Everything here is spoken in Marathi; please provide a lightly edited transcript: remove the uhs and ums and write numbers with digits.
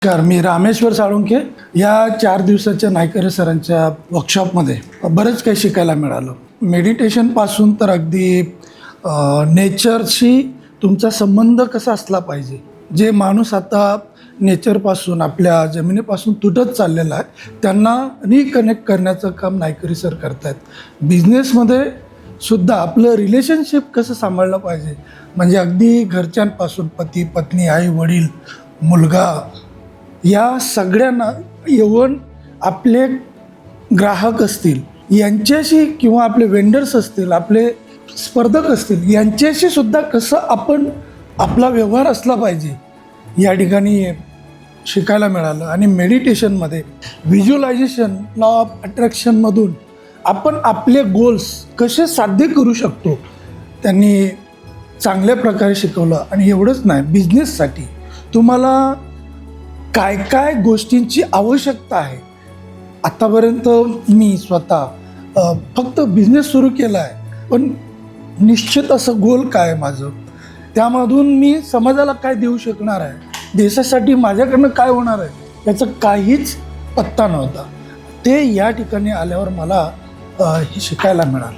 नमस्कार, मी रामेश्वर साळुंखे. या 4 दिवसाच्या नायकरे सरांच्या वर्कशॉपमध्ये बरंच काही शिकायला मिळालं. मेडिटेशनपासून तर अगदी नेचरशी तुमचा संबंध कसा असला पाहिजे. जे माणूस आता नेचरपासून आपल्या जमिनीपासून तुटत चाललेला आहे त्यांना रिकनेक्ट करण्याचं काम नायकरी सर करत आहेत. बिझनेसमध्ये सुद्धा आपलं रिलेशनशिप कसं सांभाळलं पाहिजे, म्हणजे अगदी घरच्यांपासून पती पत्नी आई वडील मुलगा या सगळ्यांना, इव्हन आपले ग्राहक असतील यांच्याशी किंवा आपले वेंडर्स असतील आपले स्पर्धक असतील यांच्याशी सुद्धा कसं आपण आपला व्यवहार असला पाहिजे या ठिकाणी शिकायला मिळालं. आणि मेडिटेशनमध्ये व्हिज्युअलायझेशन लॉ ऑफ अट्रॅक्शनमधून आपण आपले गोल्स कसे साध्य करू शकतो त्यांनी चांगल्या प्रकारे शिकवलं. आणि एवढंच नाही, बिझनेससाठी तुम्हाला काय काय गोष्टींची आवश्यकता आहे. आत्तापर्यंत मी स्वतः फक्त बिझनेस सुरू केला आहे, पण निश्चित असं गोल काय आहे माझं, त्यामधून मी समाजाला काय देऊ शकणार आहे, देशासाठी माझ्याकडनं काय होणार आहे याचं काहीच पत्ता नव्हता. ते या ठिकाणी आल्यावर मला हे शिकायला मिळालं.